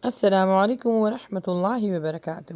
السلام علیکم ورحمۃ اللہ وبرکاتہ۔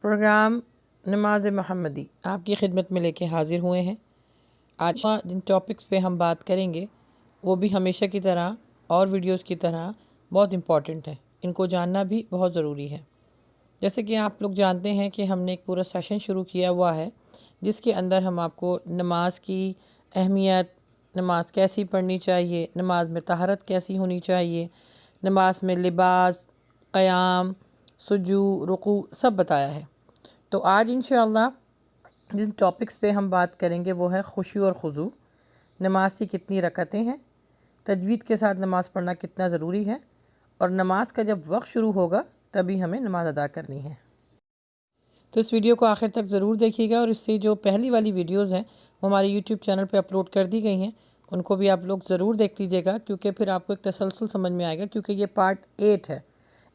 پروگرام نماز محمدی آپ کی خدمت میں لے کے حاضر ہوئے ہیں۔ آج جن ٹاپکس پہ ہم بات کریں گے وہ بھی ہمیشہ کی طرح اور ویڈیوز کی طرح بہت امپورٹنٹ ہیں، ان کو جاننا بھی بہت ضروری ہے۔ جیسے کہ آپ لوگ جانتے ہیں کہ ہم نے ایک پورا سیشن شروع کیا ہوا ہے جس کے اندر ہم آپ کو نماز کی اہمیت، نماز کیسی پڑھنی چاہیے، نماز میں طہارت کیسی ہونی چاہیے، نماز میں لباس، قیام، سجود، رکوع سب بتایا ہے۔ تو آج انشاءاللہ جن ٹاپکس پہ ہم بات کریں گے وہ ہے خشوع اور خضوع، نماز کی کتنی رکعتیں ہیں، تجوید کے ساتھ نماز پڑھنا کتنا ضروری ہے، اور نماز کا جب وقت شروع ہوگا تبھی ہمیں نماز ادا کرنی ہے۔ تو اس ویڈیو کو آخر تک ضرور دیکھیے گا، اور اس سے جو پہلی والی ویڈیوز ہیں وہ ہمارے یوٹیوب چینل پہ اپلوڈ کر دی گئی ہیں، ان کو بھی آپ لوگ ضرور دیکھ لیجیے گا، کیونکہ پھر آپ کو ایک تسلسل سمجھ میں آئے گا، کیونکہ یہ پارٹ 8 ہے،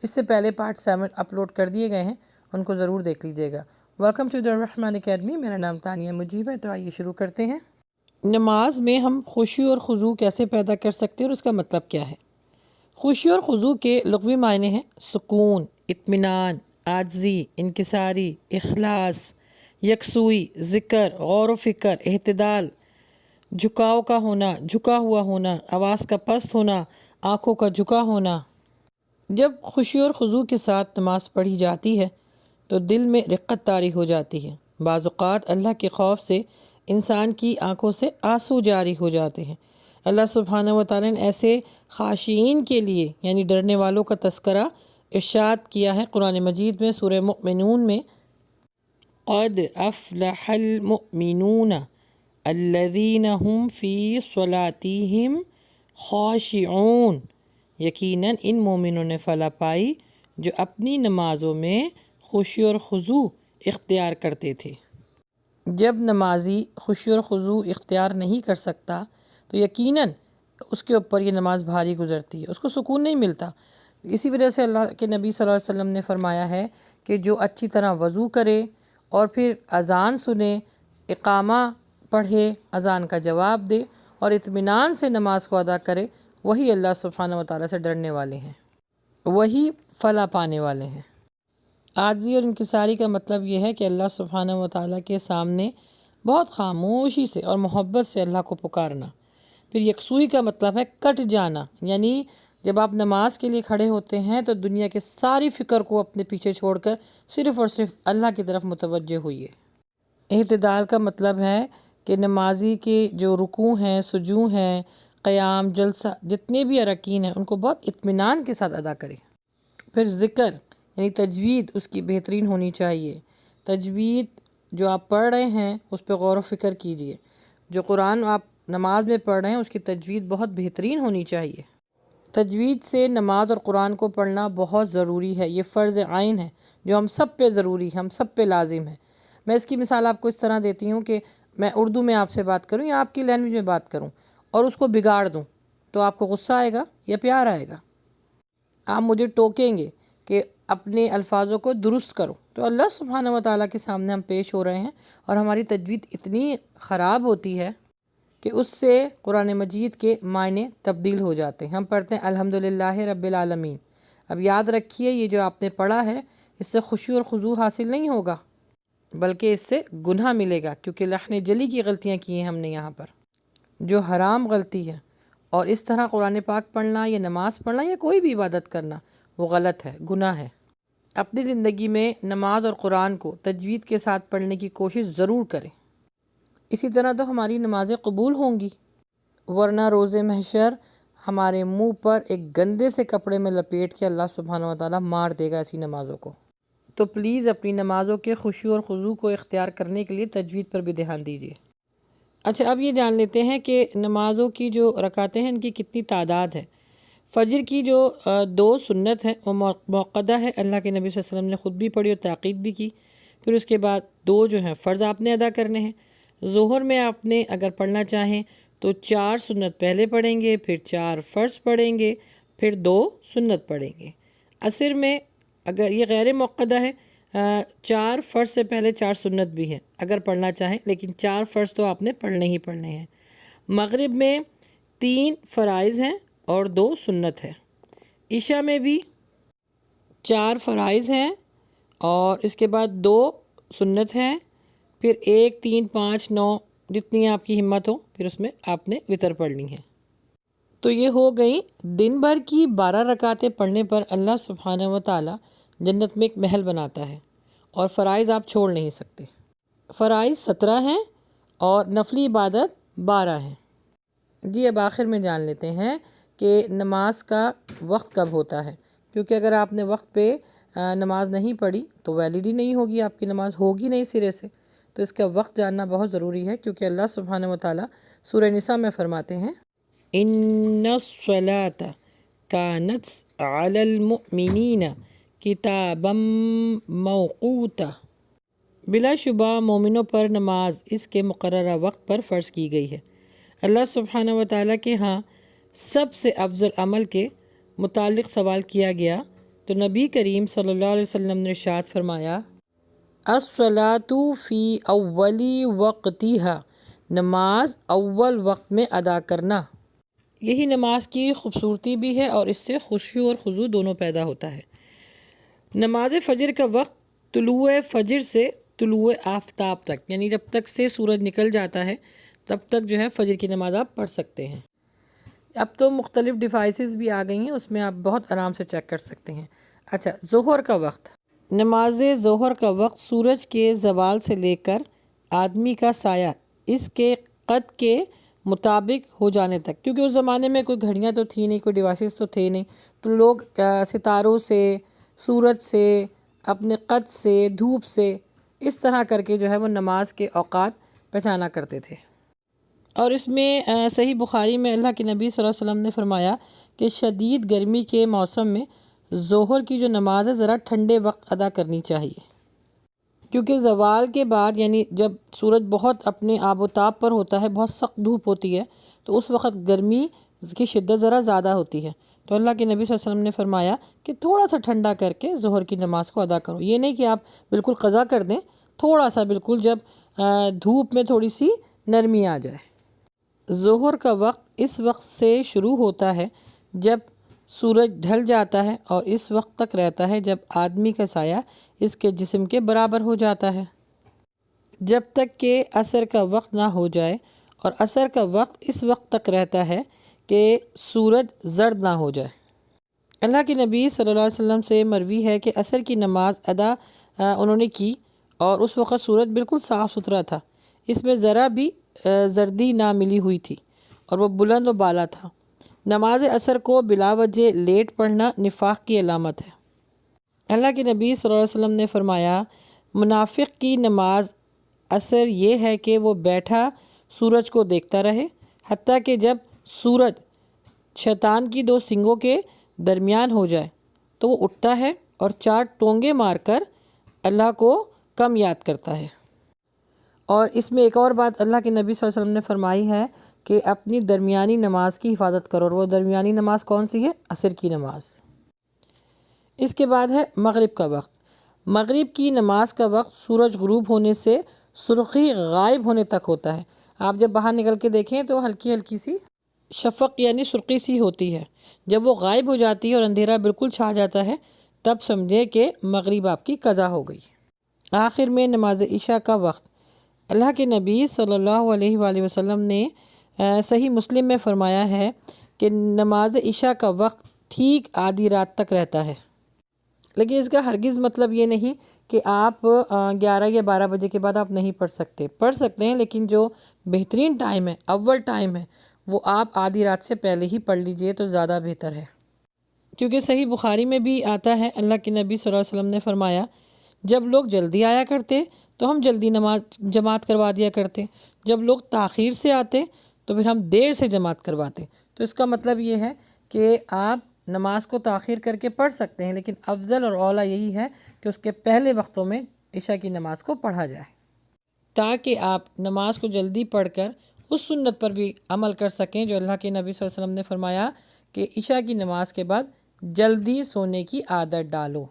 اس سے پہلے پارٹ 7 اپلوڈ کر دیے گئے ہیں، ان کو ضرور دیکھ لیجیے گا۔ Welcome to the Rahman academy, میرا نام تانیہ مجیب ہے۔ تو آئیے شروع کرتے ہیں۔ نماز میں ہم خشوع اور خضوع کیسے پیدا کر سکتے ہیں اور اس کا مطلب کیا ہے؟ خشوع اور خضوع کے لغوی معنی ہیں سکون، اطمینان، عاجزی، انکساری، اخلاص، یکسوئی، ذکر، غور و فکر، اعتدال، جھکاؤ کا ہونا، جھکا ہوا ہونا، آواز کا پست ہونا، آنکھوں کا جھکا ہونا۔ جب خشوع اور خضوع کے ساتھ نماز پڑھی جاتی ہے تو دل میں رقت طاری ہو جاتی ہے۔ بعض اوقات اللہ کے خوف سے انسان کی آنکھوں سے آنسو جاری ہو جاتے ہیں۔ اللہ سبحانہ و تعالیٰ نے ایسے خاشعین کے لیے یعنی ڈرنے والوں کا تذکرہ ارشاد کیا ہے قرآن مجید میں، سورہ مؤمنون میں، قد افلح المؤمنون الذین هم فی صلاتہم خاشعون، یقیناً ان مومنوں نے فلاح پائی جو اپنی نمازوں میں خشوع اور خضوع اختیار کرتے تھے۔ جب نمازی خشوع اور خضوع اختیار نہیں کر سکتا تو یقیناً اس کے اوپر یہ نماز بھاری گزرتی ہے، اس کو سکون نہیں ملتا۔ اسی وجہ سے اللہ کے نبی صلی اللہ علیہ وسلم نے فرمایا ہے کہ جو اچھی طرح وضو کرے اور پھر اذان سنے، اقامہ پڑھے، اذان کا جواب دے اور اطمینان سے نماز کو ادا کرے، وہی اللہ سبحانہ و تعالیٰ سے ڈرنے والے ہیں، وہی فلاح پانے والے ہیں۔ عاجزی اور انکساری کا مطلب یہ ہے کہ اللہ سبحانہ و تعالیٰ کے سامنے بہت خاموشی سے اور محبت سے اللہ کو پکارنا۔ پھر یکسوئی کا مطلب ہے کٹ جانا، یعنی جب آپ نماز کے لیے کھڑے ہوتے ہیں تو دنیا کے ساری فکر کو اپنے پیچھے چھوڑ کر صرف اور صرف اللہ کی طرف متوجہ ہوئیے۔ اعتدال کا مطلب ہے کہ نمازی کے جو رکوع ہیں، سجود ہیں، قیام، جلسہ، جتنے بھی اراکین ہیں ان کو بہت اطمینان کے ساتھ ادا کرے۔ پھر ذکر یعنی تجوید اس کی بہترین ہونی چاہیے۔ تجوید جو آپ پڑھ رہے ہیں اس پہ غور و فکر کیجئے۔ جو قرآن آپ نماز میں پڑھ رہے ہیں اس کی تجوید بہت بہترین ہونی چاہیے۔ تجوید سے نماز اور قرآن کو پڑھنا بہت ضروری ہے، یہ فرض عین ہے جو ہم سب پہ ضروری ہے، ہم سب پہ لازم ہے۔ میں اس کی مثال آپ کو اس طرح دیتی ہوں کہ میں اردو میں آپ سے بات کروں یا آپ کی لینگویج میں بات کروں اور اس کو بگاڑ دوں تو آپ کو غصہ آئے گا یا پیار آئے گا؟ آپ مجھے ٹوکیں گے کہ اپنے الفاظوں کو درست کرو، تو اللہ سبحانہ و تعالیٰ کے سامنے ہم پیش ہو رہے ہیں اور ہماری تجوید اتنی خراب ہوتی ہے کہ اس سے قرآن مجید کے معنی تبدیل ہو جاتے ہیں۔ ہم پڑھتے ہیں الحمدللہ رب العالمین، اب یاد رکھیے یہ جو آپ نے پڑھا ہے اس سے خشوع اور خضوع حاصل نہیں ہوگا بلکہ اس سے گناہ ملے گا، کیونکہ لحن جلی کی غلطیاں کی ہیں ہم نے یہاں پر، جو حرام غلطی ہے۔ اور اس طرح قرآن پاک پڑھنا یا نماز پڑھنا یا کوئی بھی عبادت کرنا وہ غلط ہے، گناہ ہے۔ اپنی زندگی میں نماز اور قرآن کو تجوید کے ساتھ پڑھنے کی کوشش ضرور کریں، اسی طرح تو ہماری نمازیں قبول ہوں گی، ورنہ روز محشر ہمارے منہ پر ایک گندے سے کپڑے میں لپیٹ کے اللہ سبحانہ و تعالیٰ مار دے گا ایسی نمازوں کو۔ تو پلیز اپنی نمازوں کے خشوع اور خضوع کو اختیار کرنے کے لیے تجوید پر بھی دھیان دیجیے۔ اچھا، اب یہ جان لیتے ہیں کہ نمازوں کی جو رکعتیں ہیں ان کی کتنی تعداد ہے۔ فجر کی جو 2 سنت ہے وہ موقدہ ہے، اللہ کے نبی صلی اللہ علیہ وسلم نے خود بھی پڑھی اور تاکید بھی کی۔ پھر اس کے بعد 2 جو ہیں فرض آپ نے ادا کرنے ہیں۔ ظہر میں آپ نے اگر پڑھنا چاہیں تو 4 سنت پہلے پڑھیں گے، پھر 4 فرض پڑھیں گے، پھر 2 سنت پڑھیں گے۔ عصر میں اگر یہ غیر موقدہ ہے، 4 فرض سے پہلے 4 سنت بھی ہیں اگر پڑھنا چاہیں، لیکن 4 فرض تو آپ نے پڑھنے ہی پڑھنے ہیں۔ مغرب میں 3 فرائض ہیں اور 2 سنت ہے۔ عشاء میں بھی 4 فرائض ہیں اور اس کے بعد 2 سنت ہیں، پھر 1 3 5 9 جتنی آپ کی ہمت ہو، پھر اس میں آپ نے وتر پڑھنی ہے۔ تو یہ ہو گئی دن بھر کی 12 رکعتیں پڑھنے پر اللہ سبحانہ و تعالی جنت میں ایک محل بناتا ہے، اور فرائض آپ چھوڑ نہیں سکتے۔ فرائض 17 ہیں اور نفلی عبادت 12 ہیں۔ جی اب آخر میں جان لیتے ہیں کہ نماز کا وقت کب ہوتا ہے، کیونکہ اگر آپ نے وقت پہ نماز نہیں پڑھی تو ویلڈ ہی نہیں ہوگی، آپ کی نماز ہوگی نہیں سرے سے۔ تو اس کا وقت جاننا بہت ضروری ہے، کیونکہ اللہ سبحانہ و تعالیٰ سورہ نساء میں فرماتے ہیں ان الصلاۃ کانت علی المؤمنین کتابا موقوتا، بلا شبہ مومنوں پر نماز اس کے مقررہ وقت پر فرض کی گئی ہے۔ اللہ سبحانہ و تعالیٰ کے ہاں سب سے افضل عمل کے متعلق سوال کیا گیا تو نبی کریم صلی اللہ علیہ وسلم نے ارشاد فرمایا الصلاۃ فی اول وقتہا، نماز اول وقت میں ادا کرنا۔ یہی نماز کی خوبصورتی بھی ہے اور اس سے خشوع اور خضوع دونوں پیدا ہوتا ہے۔ نماز فجر کا وقت طلوع فجر سے طلوع آفتاب تک، یعنی جب تک سے سورج نکل جاتا ہے تب تک جو ہے فجر کی نماز آپ پڑھ سکتے ہیں۔ اب تو مختلف ڈیوائسز بھی آ گئی ہیں، اس میں آپ بہت آرام سے چیک کر سکتے ہیں۔ اچھا، ظہر کا وقت، نماز ظہر کا وقت سورج کے زوال سے لے کر آدمی کا سایہ اس کے قد کے مطابق ہو جانے تک، کیونکہ اس زمانے میں کوئی گھڑیاں تو تھی نہیں، کوئی ڈیوائسز تو تھے نہیں، تو لوگ ستاروں سے، سورج سے، اپنے قد سے، دھوپ سے، اس طرح کر کے جو ہے وہ نماز کے اوقات پہچانا کرتے تھے۔ اور اس میں صحیح بخاری میں اللہ کے نبی صلی اللہ علیہ وسلم نے فرمایا کہ شدید گرمی کے موسم میں ظہر کی جو نماز ہے ذرا ٹھنڈے وقت ادا کرنی چاہیے، کیونکہ زوال کے بعد یعنی جب سورج بہت اپنے آب و تاب پر ہوتا ہے، بہت سخت دھوپ ہوتی ہے، تو اس وقت گرمی کی شدت ذرا زیادہ ہوتی ہے۔ تو اللہ کے نبی صلی اللہ علیہ وسلم نے فرمایا کہ تھوڑا سا ٹھنڈا کر کے ظہر کی نماز کو ادا کرو، یہ نہیں کہ آپ بالکل قضا کر دیں، تھوڑا سا بالکل جب دھوپ میں تھوڑی سی نرمی آ جائے۔ ظہر کا وقت اس وقت سے شروع ہوتا ہے جب سورج ڈھل جاتا ہے اور اس وقت تک رہتا ہے جب آدمی کا سایہ اس کے جسم کے برابر ہو جاتا ہے، جب تک کہ عصر کا وقت نہ ہو جائے، اور عصر کا وقت اس وقت تک رہتا ہے کہ سورج زرد نہ ہو جائے۔ اللہ کے نبی صلی اللہ علیہ وسلم سے مروی ہے کہ عصر کی نماز ادا انہوں نے کی اور اس وقت سورج بالکل صاف ستھرا تھا، اس میں ذرا بھی زردی نہ ملی ہوئی تھی اور وہ بلند و بالا تھا۔ نماز عصر کو بلا وجہ لیٹ پڑھنا نفاق کی علامت ہے۔ اللہ کے نبی صلی اللہ علیہ وسلم نے فرمایا منافق کی نماز عصر یہ ہے کہ وہ بیٹھا سورج کو دیکھتا رہے حتیٰ کہ جب سورج شیطان کی 2 سنگوں کے درمیان ہو جائے تو وہ اٹھتا ہے اور 4 ٹونگے مار کر اللہ کو کم یاد کرتا ہے۔ اور اس میں ایک اور بات اللہ کے نبی صلی اللہ علیہ وسلم نے فرمائی ہے کہ اپنی درمیانی نماز کی حفاظت کرو، اور وہ درمیانی نماز کون سی ہے؟ عصر کی نماز۔ اس کے بعد ہے مغرب کا وقت۔ مغرب کی نماز کا وقت سورج غروب ہونے سے سرخی غائب ہونے تک ہوتا ہے۔ آپ جب باہر نکل کے دیکھیں تو ہلکی ہلکی سی شفق یعنی سرخی سی ہوتی ہے، جب وہ غائب ہو جاتی ہے اور اندھیرا بالکل چھا جاتا ہے تب سمجھے کہ مغرب آپ کی قضا ہو گئی۔ آخر میں نماز عشاء کا وقت، اللہ کے نبی صلی اللہ علیہ وآلہ وسلم نے صحیح مسلم میں فرمایا ہے کہ نماز عشاء کا وقت ٹھیک آدھی رات تک رہتا ہے، لیکن اس کا ہرگز مطلب یہ نہیں کہ آپ 11 یا 12 بجے کے بعد آپ نہیں پڑھ سکتے ہیں، لیکن جو بہترین ٹائم ہے، اول ٹائم ہے، وہ آپ آدھی رات سے پہلے ہی پڑھ لیجئے تو زیادہ بہتر ہے۔ کیونکہ صحیح بخاری میں بھی آتا ہے اللہ کے نبی صلی اللہ علیہ وسلم نے فرمایا جب لوگ جلدی آیا کرتے تو ہم جلدی نماز جماعت کروا دیا کرتے، جب لوگ تاخیر سے آتے تو پھر ہم دیر سے جماعت کرواتے۔ تو اس کا مطلب یہ ہے کہ آپ نماز کو تاخیر کر کے پڑھ سکتے ہیں، لیکن افضل اور اولیٰ یہی ہے کہ اس کے پہلے وقتوں میں عشاء کی نماز کو پڑھا جائے، تاکہ آپ نماز کو جلدی پڑھ کر اس سنت پر بھی عمل کر سکیں جو اللہ کے نبی صلی اللہ علیہ وسلم نے فرمایا کہ عشاء کی نماز کے بعد جلدی سونے کی عادت ڈالو۔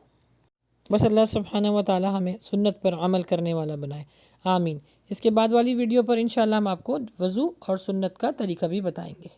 بس اللہ سبحانہ و تعالی ہمیں سنت پر عمل کرنے والا بنائے، آمین۔ اس کے بعد والی ویڈیو پر انشاءاللہ ہم آپ کو وضو اور سنت کا طریقہ بھی بتائیں گے۔